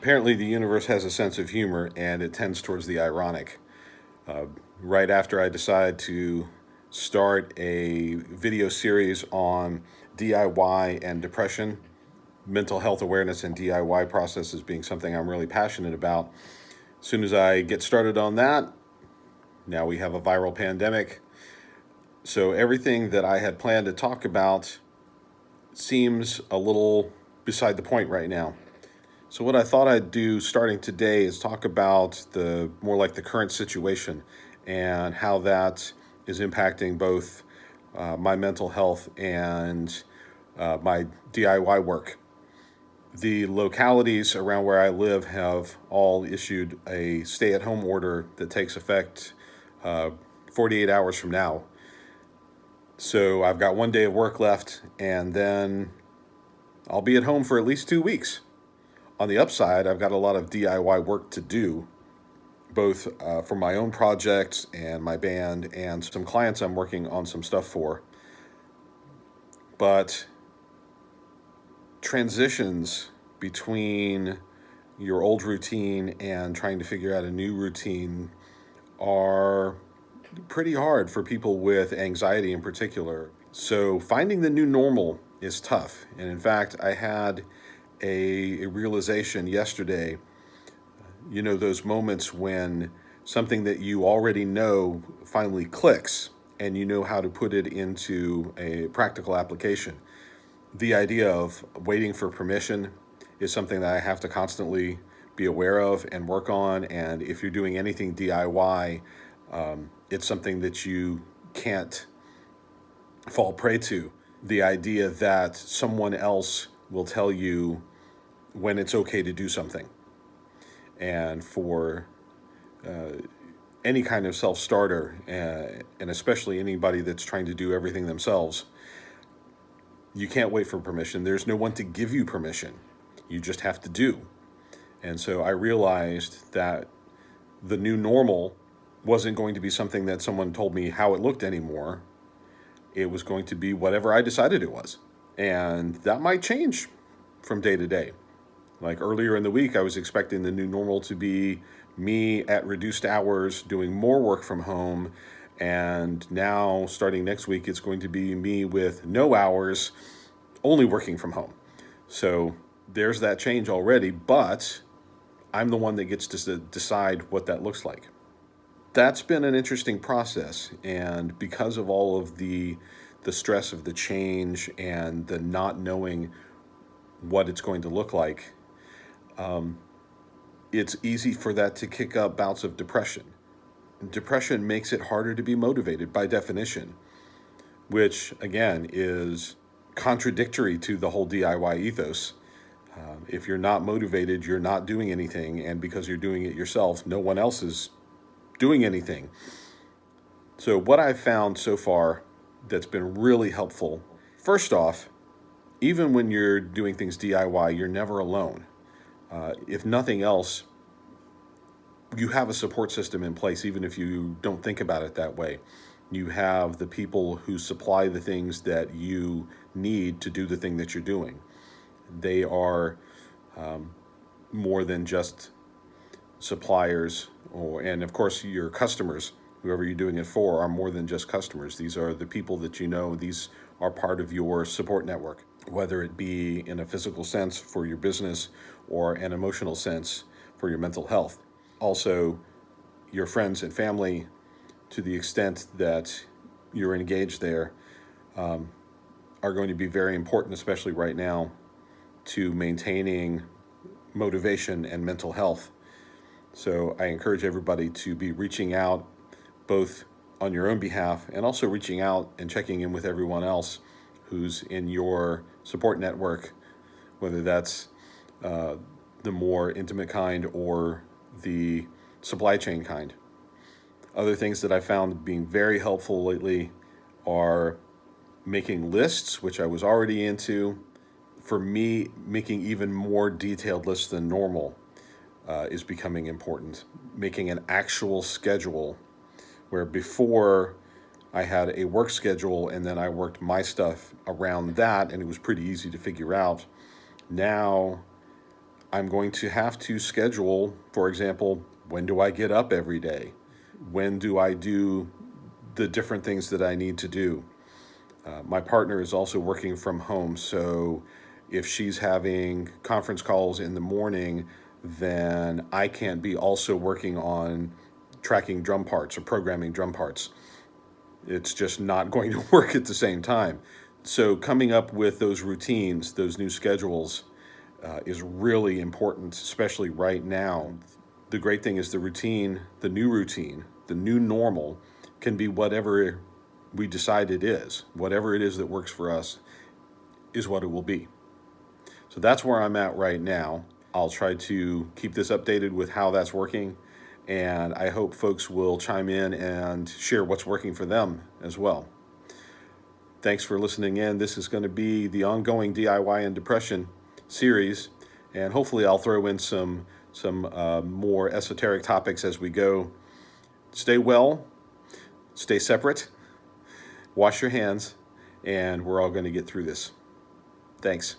Apparently, the universe has a sense of humor and it tends towards the ironic. Right after I decide to start a video series on DIY and depression, mental health awareness and DIY processes being something I'm really passionate about. As soon as I get started on that, now we have a viral pandemic. So everything that I had planned to talk about seems a little beside the point right now. So what I thought I'd do starting today is talk about the more like the current situation and how that is impacting both my mental health and my DIY work. The localities around where I live have all issued a stay-at-home order that takes effect 48 hours from now. So I've got one day of work left, and then I'll be at home for at least 2 weeks. On the upside, I've got a lot of DIY work to do, both for my own projects and my band and some clients I'm working on some stuff for. But transitions between your old routine and trying to figure out a new routine are pretty hard for people with anxiety in particular. So finding the new normal is tough. And in fact, I had a realization yesterday. You know, those moments when something that you already know finally clicks and you know how to put it into a practical application. The idea of waiting for permission is something that I have to constantly be aware of and work on. And if you're doing anything DIY, it's something that you can't fall prey to. The idea that someone else will tell you when it's okay to do something. And for any kind of self-starter, and especially anybody that's trying to do everything themselves, you can't wait for permission. There's no one to give you permission. You just have to do. And so I realized that the new normal wasn't going to be something that someone told me how it looked anymore. It was going to be whatever I decided it was. And that might change from day to day. Like earlier in the week, I was expecting the new normal to be me at reduced hours doing more work from home. And now, starting next week, it's going to be me with no hours, only working from home. So there's that change already, but I'm the one that gets to decide what that looks like. That's been an interesting process. And because of all of the stress of the change and the not knowing what it's going to look like, it's easy for that to kick up bouts of depression. Depression makes it harder to be motivated by definition, which again is contradictory to the whole DIY ethos. If you're not motivated, you're not doing anything, and because you're doing it yourself, no one else is doing anything. So what I've found so far that's been really helpful, first off, even when you're doing things DIY, you're never alone. If nothing else, you have a support system in place, even if you don't think about it that way. You have the people who supply the things that you need to do the thing that you're doing. They are more than just suppliers, and of course your customers, whoever you're doing it for, are more than just customers. These are the people that you know. These are part of your support network, whether it be in a physical sense for your business or an emotional sense for your mental health. Also, your friends and family, to the extent that you're engaged there, are going to be very important, especially right now, to maintaining motivation and mental health. So I encourage everybody to be reaching out both on your own behalf and also reaching out and checking in with everyone else who's in your support network, whether that's the more intimate kind or the supply chain kind. Other things that I found being very helpful lately are making lists, which I was already into. For me, making even more detailed lists than normal is becoming important. Making an actual schedule, where before I had a work schedule and then I worked my stuff around that and it was pretty easy to figure out. Now I'm going to have to schedule, for example, when do I get up every day? When do I do the different things that I need to do? My partner is also working from home, so if she's having conference calls in the morning, then I can't be also working on tracking drum parts or programming drum parts. It's just not going to work at the same time. So coming up with those routines, those new schedules, is really important, especially right now. The great thing is the routine, the new normal can be whatever we decide it is. Whatever it is that works for us is what it will be. So that's where I'm at right now. I'll try to keep this updated with how that's working, and I hope folks will chime in and share what's working for them as well. Thanks for listening in. This is going to be the ongoing DIY and depression series, and hopefully I'll throw in some more esoteric topics as we go. Stay well, stay separate, wash your hands, and we're all going to get through this. Thanks.